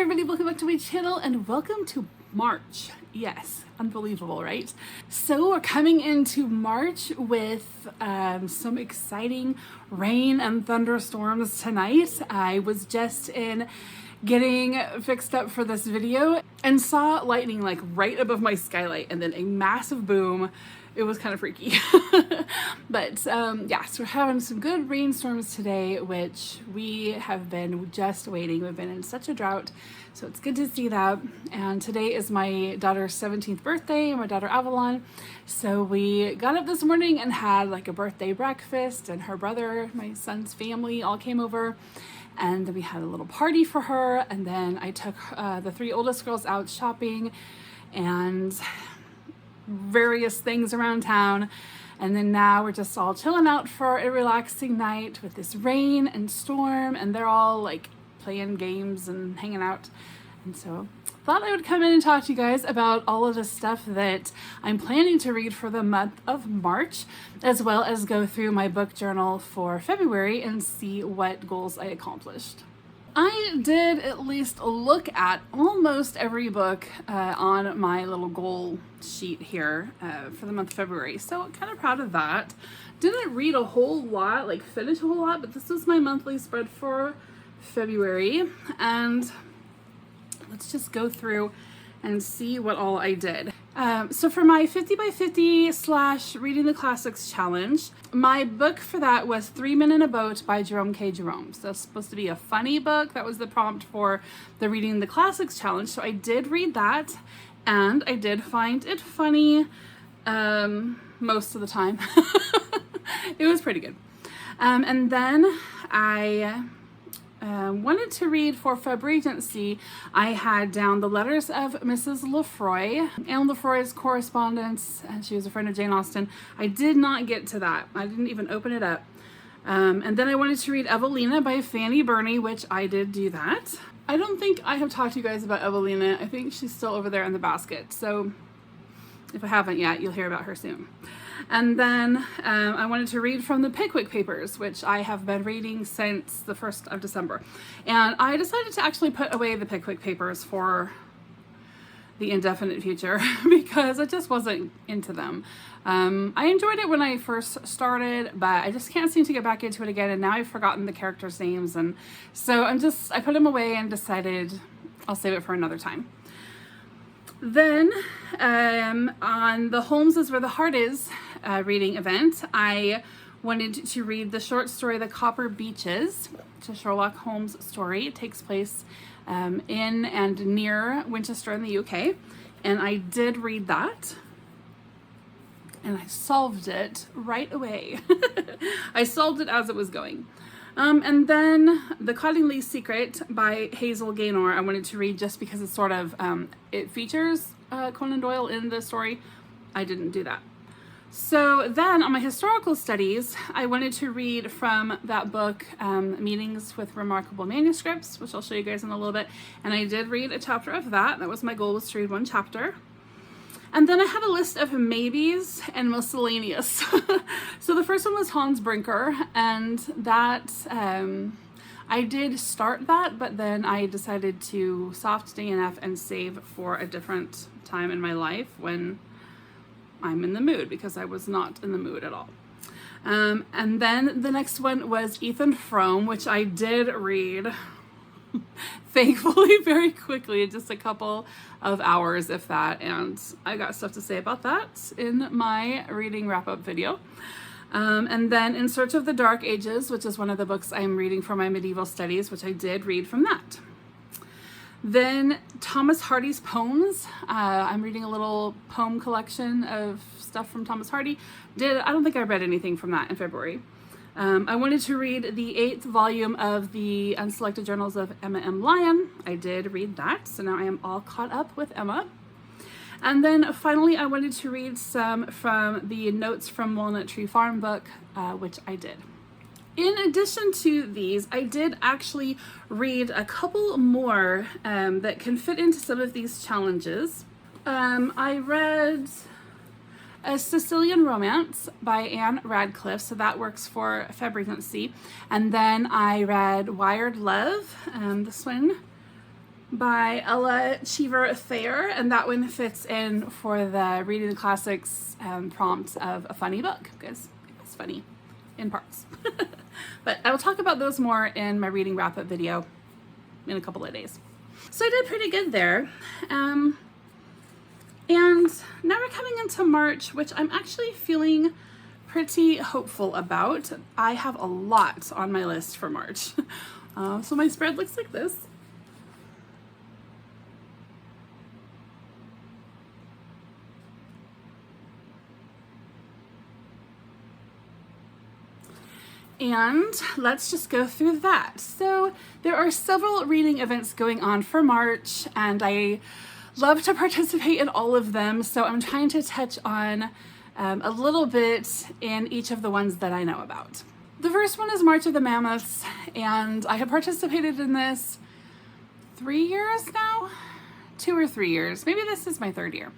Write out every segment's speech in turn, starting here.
everybody, welcome back to my channel and welcome to March. Yes, unbelievable, right? So we're coming into March with some exciting rain and thunderstorms tonight. I was just in getting fixed up for this video and saw lightning like right above my skylight and then a massive boom. It was kind of freaky. But yeah, so we're having some good rainstorms today, which we have been just waiting. We've been in such a drought, so it's good to see that. And today is my daughter's 17th birthday, my daughter Avalon. So we got up this morning and had like a birthday breakfast, and her brother, my son's family, all came over. And then we had a little party for her, and then I took the three oldest girls out shopping and various things around town, and then now we're just all chilling out for a relaxing night with this rain and storm, and they're all like playing games and hanging out. And so thought I would come in and talk to you guys about all of the stuff that I'm planning to read for the month of March, as well as go through my book journal for February and see what goals I accomplished. I did at least look at almost every book on my little goal sheet here for the month of February, so kind of proud of that. Didn't read a whole lot, like finish a whole lot, but this was my monthly spread for February, and let's just go through and see what all I did. So for my 50 by 50 / reading the classics challenge, my book for that was 3 Men in a Boat by Jerome K. Jerome. So it's supposed to be a funny book. That was the prompt for the reading the classics challenge. So I did read that, and I did find it funny most of the time. It was pretty good. And then I wanted to read for Febregency. I had down the letters of Mrs. Lefroy, Anne Lefroy's correspondence, and she was a friend of Jane Austen. I did not get to that. I didn't even open it up. And then I wanted to read Evelina by Fanny Burney, which I did do that. I don't think I have talked to you guys about Evelina. I think she's still over there in the basket. So if I haven't yet, you'll hear about her soon. And then I wanted to read from the Pickwick Papers, which I have been reading since the 1st of December. And I decided to actually put away the Pickwick Papers for the indefinite future because I just wasn't into them. I enjoyed it when I first started, but I just can't seem to get back into it again. And now I've forgotten the characters' names. And so I put them away and decided I'll save it for another time. Then on the Holmes is Where the Heart Is reading event, I wanted to read the short story The Copper Beeches. It's a Sherlock Holmes story. It takes place in and near Winchester in the UK, and I did read that, and I solved it right away. I solved it as it was going. And then The Cottingley Secret by Hazel Gaynor I wanted to read just because it's sort of, it features Conan Doyle in the story. I didn't do that. So then on my historical studies, I wanted to read from that book, Meetings with Remarkable Manuscripts, which I'll show you guys in a little bit. And I did read a chapter of that. That was my goal, was to read one chapter. And then I had a list of maybes and miscellaneous. So the first one was Hans Brinker, and that, I did start that, but then I decided to soft DNF and save for a different time in my life when I'm in the mood, because I was not in the mood at all. And then the next one was Ethan Frome, which I did read thankfully very quickly, in just a couple of hours, if that, and I got stuff to say about that in my reading wrap-up video. And then In Search of the Dark Ages, which is one of the books I'm reading for my medieval studies, which I did read from that. Then Thomas Hardy's poems. I'm reading a little poem collection of stuff from Thomas Hardy. I don't think I read anything from that in February. I wanted to read the 8th volume of the Unselected Journals of Emma M. Lyon. I did read that, so now I am all caught up with Emma. And then finally, I wanted to read some from the Notes from Walnut Tree Farm book, which I did. In addition to these, I did actually read a couple more that can fit into some of these challenges. I read A Sicilian Romance by Anne Radcliffe, so that works for Febregency. And then I read Wired Love, this one by Ella Cheever Thayer, and that one fits in for the Reading the Classics prompt of a funny book, because it's funny in parts. But I will talk about those more in my reading wrap-up video in a couple of days. So I did pretty good there. And now we're coming into March, which I'm actually feeling pretty hopeful about. I have a lot on my list for March. So my spread looks like this. And let's just go through that. So there are several reading events going on for March, and I love to participate in all of them. So I'm trying to touch on a little bit in each of the ones that I know about. The first one is March of the Mammoths, and I have participated in this 3 years now, 2 or 3 years. Maybe this is my 3rd year.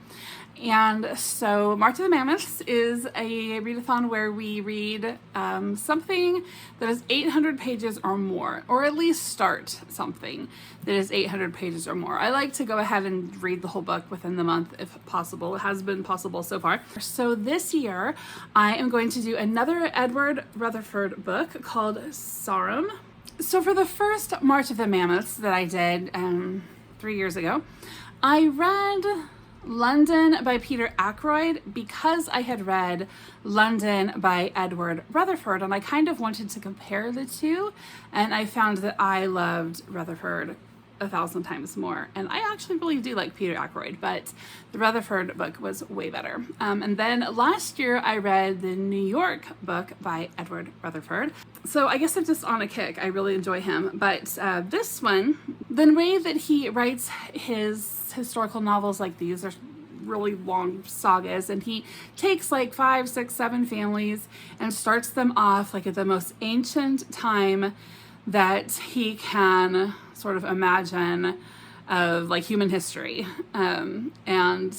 And so March of the Mammoths is a readathon where we read something that is 800 pages or more, or at least start something that is 800 pages or more. I like to go ahead and read the whole book within the month if possible. It has been possible so far. So this year I am going to do another Edward Rutherford book called Sarum. So for the first March of the Mammoths that I did 3 years ago, I read London by Peter Ackroyd because I had read London by Edward Rutherford, and I kind of wanted to compare the two, and I found that I loved Rutherford 1,000 times more. And I actually really do like Peter Ackroyd, but the Rutherford book was way better. And then last year I read the New York book by Edward Rutherford. So I guess I'm just on a kick. I really enjoy him. But this one, the way that he writes his historical novels like these are really long sagas, and he takes like 5, 6, 7 families and starts them off like at the most ancient time that he can sort of imagine of like human history, and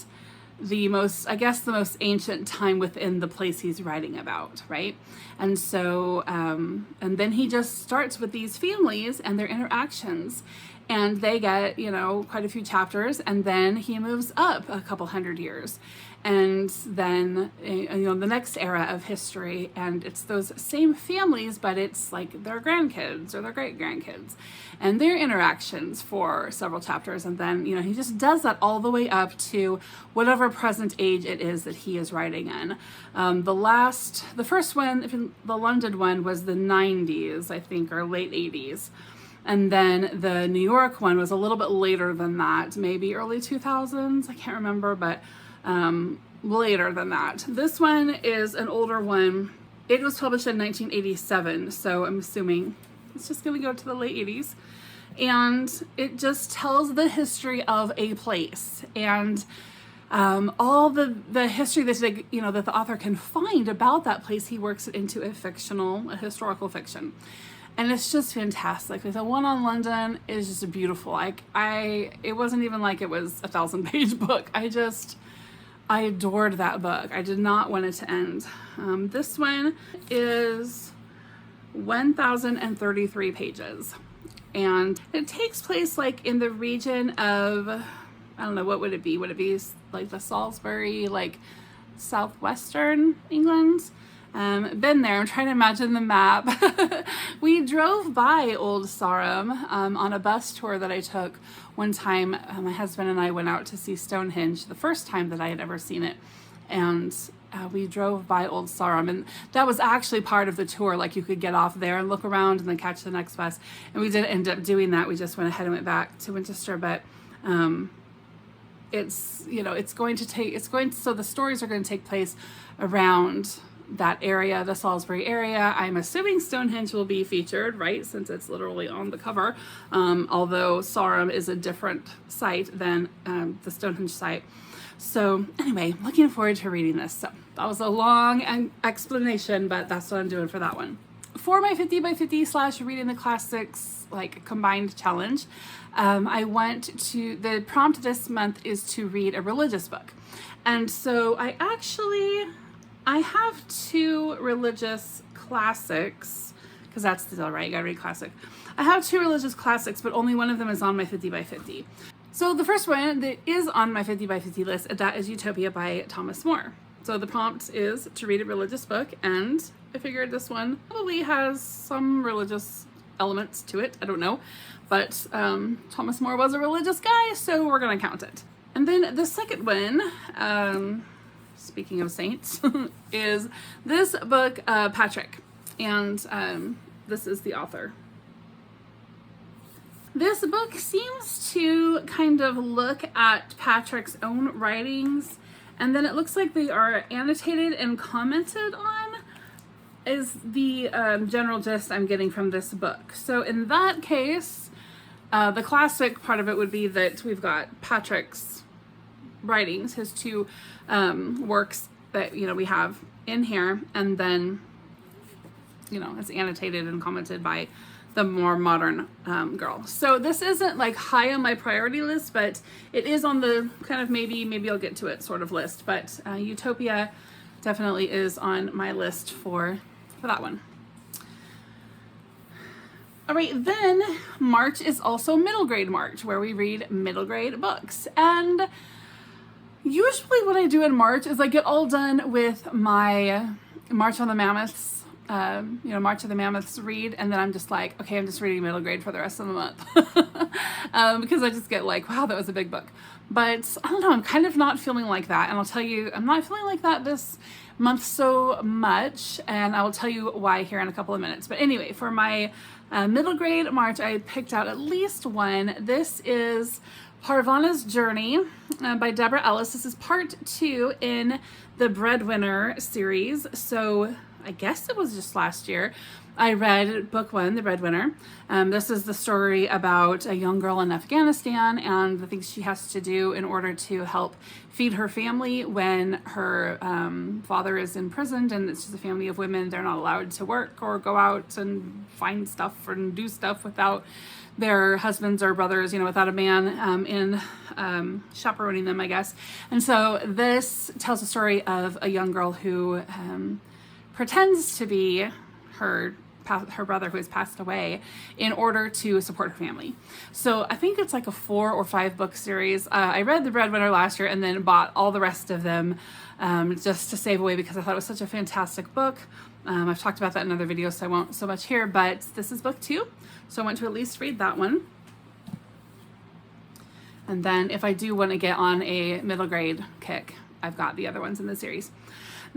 the most, I guess, the most ancient time within the place he's writing about, right? And so, and then he just starts with these families and their interactions, and they get, you know, quite a few chapters, and then he moves up a couple hundred years, and then, you know, the next era of history, and it's those same families, but it's like their grandkids or their great-grandkids and their interactions for several chapters. And then, you know, he just does that all the way up to whatever present age it is that he is writing in. The first one, the London one, was the 90s, I think, or late 80s. And then the New York one was a little bit later than that, maybe early 2000s, I can't remember, but later than that. This one is an older one. It was published in 1987, so I'm assuming it's just going to go to the late 80s. And it just tells the history of a place, and all the history that, you know, that the author can find about that place. He works it into a historical fiction. And it's just fantastic. The one on London is just beautiful. It wasn't even like it was a 1,000-page book. I adored that book. I did not want it to end. This one is 1,033 pages. And it takes place like in the region of, I don't know, what would it be? Would it be like the Salisbury, like southwestern England? Been there. I'm trying to imagine the map. We drove by Old Sarum on a bus tour that I took one time. My husband and I went out to see Stonehenge the first time that I had ever seen it, and we drove by Old Sarum, and that was actually part of the tour. Like, you could get off there and look around and then catch the next bus, and we didn't end up doing that. We just went ahead and went back to Winchester. But it's, you know, so the stories are going to take place around that area, the Salisbury area. I'm assuming Stonehenge will be featured, right, since it's literally on the cover, although Sarum is a different site than the Stonehenge site. So anyway, looking forward to reading this. So that was a long explanation, but that's what I'm doing for that one. For my 50 by 50 / reading the classics like combined challenge, I went to, the prompt this month is to read a religious book. And so I have 2 religious classics because that's the deal, right? You gotta read classic. I have 2 religious classics, but only one of them is on my 50 by 50. So the first one that is on my 50 by 50 list, that is Utopia by Thomas More. So the prompt is to read a religious book, and I figured this one probably has some religious elements to it. I don't know, but Thomas More was a religious guy, so we're gonna count it. And then the second one, speaking of saints, is this book, Patrick, and this is the author. This book seems to kind of look at Patrick's own writings, and then it looks like they are annotated and commented on, is the general gist I'm getting from this book. So in that case, the classic part of it would be that we've got Patrick's writings, his 2 works that, you know, we have in here, and then, you know, it's annotated and commented by the more modern girl. So this isn't like high on my priority list, but it is on the kind of maybe I'll get to it sort of list. But Utopia definitely is on my list for that one. All right, then March is also middle grade March, where we read middle grade books. And usually what I do in March is I get all done with my March on the Mammoths, March of the Mammoths read, and then I'm just like, okay, I'm just reading middle grade for the rest of the month. Because I just get like, wow, that was a big book. But I don't know, I'm kind of not feeling like that. And I'll tell you, I'm not feeling like that this month so much, and I will tell you why here in a couple of minutes. But anyway, for my middle grade March, I picked out at least one. This is Parvana's Journey by Deborah Ellis. This is part 2 in the Breadwinner series. So I guess it was just last year I read book 1, The Breadwinner. This is the story about a young girl in Afghanistan and the things she has to do in order to help feed her family when her father is imprisoned, and it's just a family of women. They're not allowed to work or go out and find stuff and do stuff without their husbands or brothers, without a man in chaperoning them, I guess. And so this tells a story of a young girl who pretends to be her brother who has passed away in order to support her family. So I think it's like a 4 or 5 book series. I read The Breadwinner last year and then bought all the rest of them just to save away because I thought it was such a fantastic book. I've talked about that in other videos, so I won't so much here, but this is book 2. So I want to at least read that one. And then if I do want to get on a middle grade kick, I've got the other ones in the series.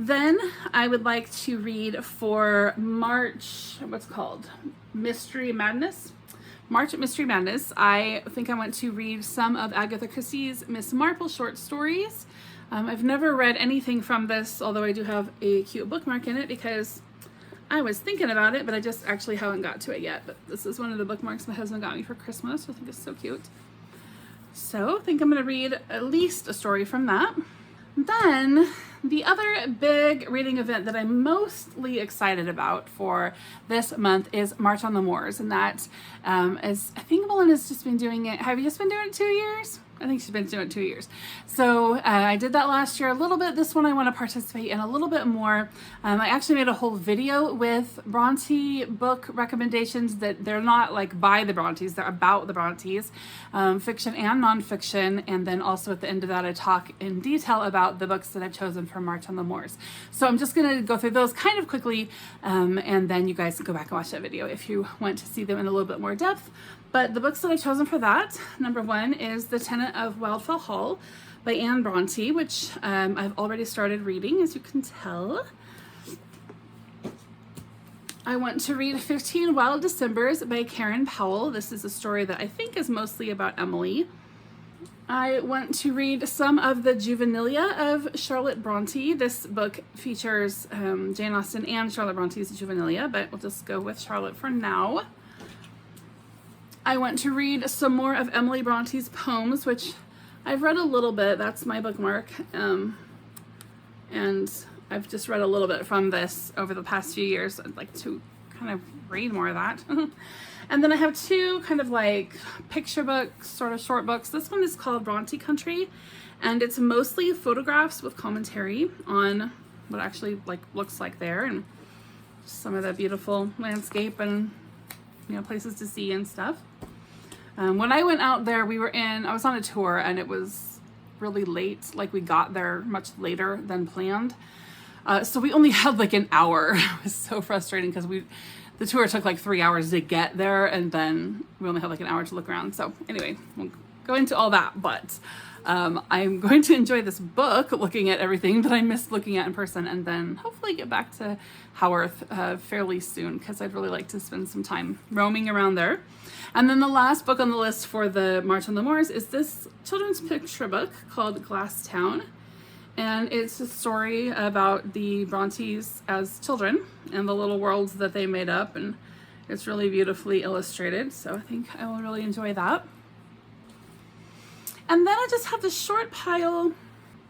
Then I would like to read for March, what's called? Mystery Madness. March Mystery Madness. I think I want to read some of Agatha Christie's Miss Marple short stories. I've never read anything from this, although I do have a cute bookmark in it because I was thinking about it, but I just actually haven't got to it yet. But this is one of the bookmarks my husband got me for Christmas. I think it's so cute. So I think I'm going to read at least a story from that. Then the other big reading event that I'm mostly excited about for this month is March on the Moors, and that is, I think Melinda's just been doing it. Have you just been doing it 2 years? I think she's been doing it 2 years. So I did that last year a little bit. This one I want to participate in a little bit more. I actually made a whole video with Bronte book recommendations that they're not like by the Brontes, they're about the Brontes, fiction and nonfiction. And then also at the end of that, I talk in detail about the books that I've chosen for March on the Moors. So I'm just going to go through those kind of quickly, and then you guys can go back and watch that video if you want to see them in a little bit more depth. But the books that I've chosen for that, number 1 is The Tenant of Wildfell Hall by Anne Bronte, which I've already started reading, as you can tell. I want to read 15 Wild Decembers by Karen Powell. This is a story that I think is mostly about Emily. I want to read some of the Juvenilia of Charlotte Bronte. This book features Jane Austen and Charlotte Bronte's Juvenilia, but we'll just go with Charlotte for now. I want to read some more of Emily Bronte's poems, which I've read a little bit. That's my bookmark. And I've just read a little bit from this over the past few years. I'd like to kind of read more of that. And then I have 2 kind of like picture books, sort of short books. This one is called Bronte Country, and it's mostly photographs with commentary on what actually like looks like there, and some of the beautiful landscape and, you know, places to see and stuff. When I went out there, I was on a tour and it was really late. Like we got there much later than planned. So we only had like an hour. It was so frustrating because the tour took like 3 hours to get there and then we only had like an hour to look around. So anyway, we'll go into all that, but I'm going to enjoy this book, looking at everything that I missed looking at in person, and then hopefully get back to Haworth fairly soon because I'd really like to spend some time roaming around there. And then the last book on the list for the March on the Moors is this children's picture book called Glass Town. And it's a story about the Brontes as children and the little worlds that they made up. And it's really beautifully illustrated. So I think I will really enjoy that. And then I just have this short pile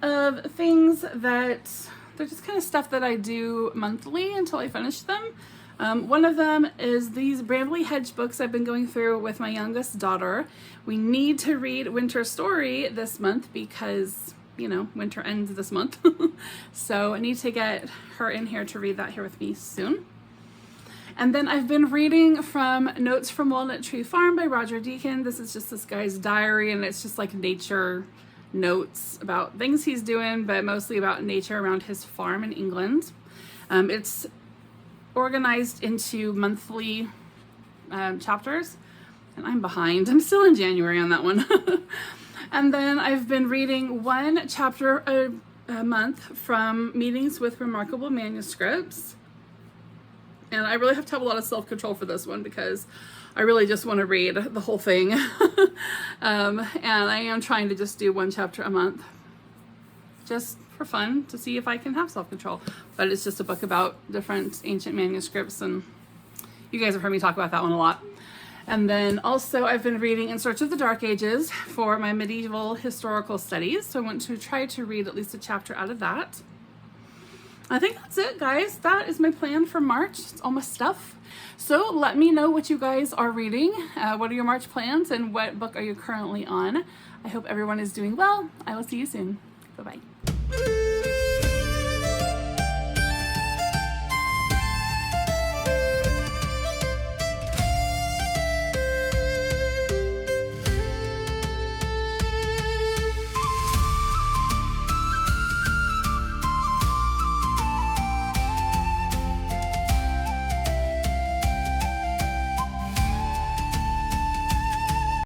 of things that they're just kind of stuff that I do monthly until I finish them. One of them is these Brambley Hedge books I've been going through with my youngest daughter. We need to read Winter Story this month because, you know, winter ends this month. So I need to get her in here to read that here with me soon. And then I've been reading from Notes from Walnut Tree Farm by Roger Deakin. This is just this guy's diary, and it's just like nature notes about things he's doing, but mostly about nature around his farm in England. It's organized into monthly chapters, and I'm behind. I'm still in January on that one. And then I've been reading one chapter a month from Meetings with Remarkable Manuscripts. And I really have to have a lot of self-control for this one because I really just want to read the whole thing. And I am trying to just do one chapter a month just for fun to see if I can have self-control. But it's just a book about different ancient manuscripts, and you guys have heard me talk about that one a lot. And then also I've been reading In Search of the Dark Ages for my medieval historical studies. So I want to try to read at least a chapter out of that. I think that's it, guys. That is my plan for March. It's all my stuff. So let me know what you guys are reading. What are your March plans and what book are you currently on? I hope everyone is doing well. I will see you soon. Bye-bye.